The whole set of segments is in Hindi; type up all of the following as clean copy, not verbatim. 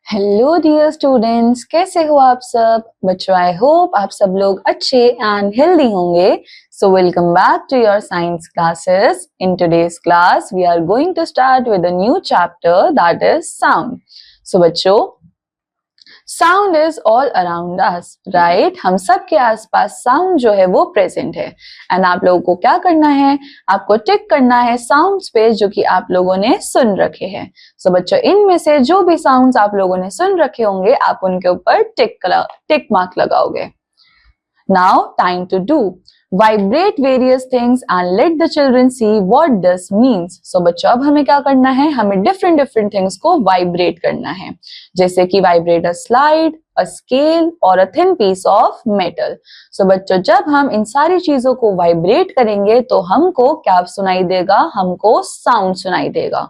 हेलो डियर स्टूडेंट्स, कैसे हो आप सब बच्चों। आई होप आप सब लोग अच्छे एंड हेल्दी होंगे। So welcome back to your science classes. In today's class we are going to start with a new chapter that is sound. So बच्चों, sound is all around us, right. हम सब के आसपास साउंड जो है वो प्रेजेंट है। एंड आप लोगों को क्या करना है, आपको टिक करना है साउंड्स पे जो कि आप लोगों ने सुन रखे हैं। सो बच्चों, इनमें से जो भी साउंड्स आप लोगों ने सुन रखे होंगे आप उनके ऊपर टिक मार्क लगाओगे। Now time to do. Vibrate various things and let the children see what this means. So बच्चों, अब हमें क्या करना है, हमें different things को vibrate करना है। जैसे कि vibrate a slide, a scale और a thin piece of metal. So बच्चों, जब हम इन सारी चीजों को vibrate करेंगे तो हमको क्या सुनाई देगा, हमको sound सुनाई देगा।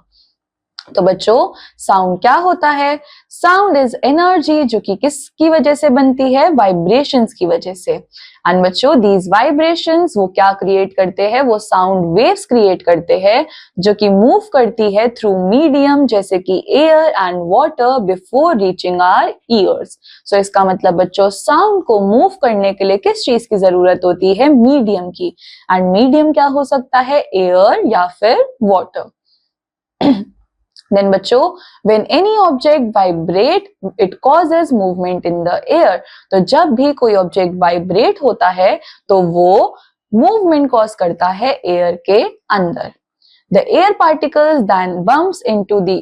तो बच्चों, साउंड क्या होता है? साउंड इज एनर्जी जो कि किसकी वजह से बनती है? वाइब्रेशंस की वजह से। एंड बच्चों, दीज वाइब्रेशंस वो क्या क्रिएट करते हैं? वो साउंड वेव्स क्रिएट करते हैं जो कि मूव करती है थ्रू मीडियम जैसे कि air and water before reaching our ears. So इसका मतलब बच्चों, साउंड को मूव करने के लिए किस चीज की जरूरत होती है? मीडियम की। एंड मीडियम क्या हो सकता है? एयर या फिर वाटर। Then बच्चों, when any object vibrate, it causes movement in the air. तो जब भी कोई ऑब्जेक्ट वाइब्रेट होता है तो वो मूवमेंट कॉज करता है एयर के अंदर। The air particles then bump into the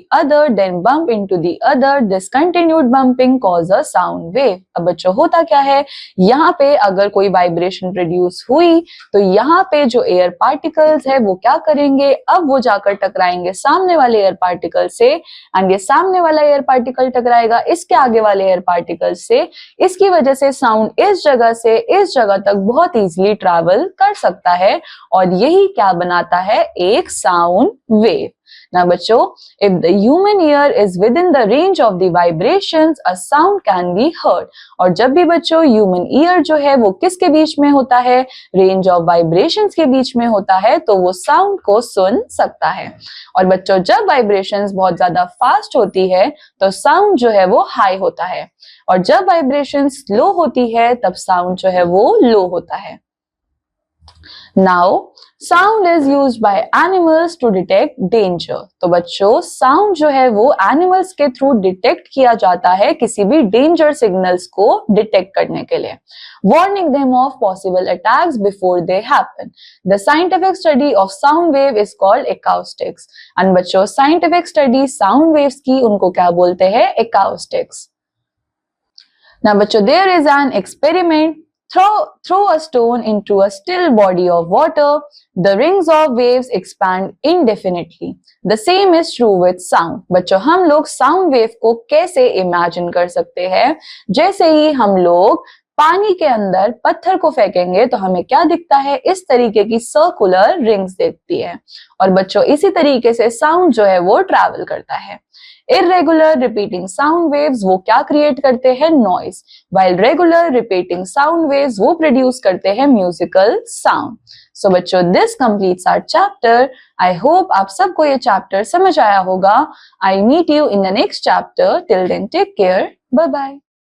other. This continued bumping cause a sound wave. अब बच्चों, होता क्या है, यहाँ पे अगर कोई वाइब्रेशन प्रोड्यूस हुई तो यहाँ पे जो एयर पार्टिकल्स है वो क्या करेंगे, अब वो जाकर टकराएंगे सामने वाले एयर पार्टिकल से। एंड ये सामने वाला एयर पार्टिकल टकराएगा इसके आगे वाले एयर पार्टिकल से। इसकी वजह से साउंड इस जगह से इस जगह तक बहुत इजीली ट्रैवल कर सकता है और यही क्या बनाता है? एक sound wave. Now बच्चों, if the human ear is within the range of the vibrations, a sound can be heard. और जब भी बच्चों human ear जो है वो किसके बीच में होता है? range of vibrations के बीच में होता है, तो वो sound को सुन सकता है। और बच्चों, जब vibrations बहुत ज्यादा fast होती है तो sound जो है वो high होता है, और जब vibrations slow होती है तब sound जो है वो low होता है। Now, sound is used by animals to detect danger. तो बच्चों, sound जो है वो animals के थ्रू डिटेक्ट किया जाता है किसी भी danger signals को डिटेक्ट करने के लिए, warning them of possible attacks before they happen. The scientific study of sound wave is called acoustics. And बच्चों, scientific study sound waves की उनको क्या बोलते हैं? acoustics. Now बच्चों, there is an experiment. Throw a stone into a still body of water. The rings of waves expand indefinitely. The same is true with sound. बच्चों, हम लोग साउंड वेव को कैसे इमेजिन कर सकते हैं? जैसे ही हम लोग पानी के अंदर पत्थर को फेंकेंगे तो हमें क्या दिखता है? इस तरीके की सर्कुलर रिंग्स दिखती है। और बच्चों, इसी तरीके से साउंड जो है वो ट्रैवल करता है। इरेगुलर रिपीटिंग साउंड वेव्स वो क्या क्रिएट करते हैं? Noise. While regular repeating sound waves वो प्रोड्यूस करते हैं म्यूजिकल साउंड। सो बच्चों, this completes our chapter. I hope आप सबको ये चैप्टर समझ आया होगा। I meet you in the next chapter. Till then take care, bye bye.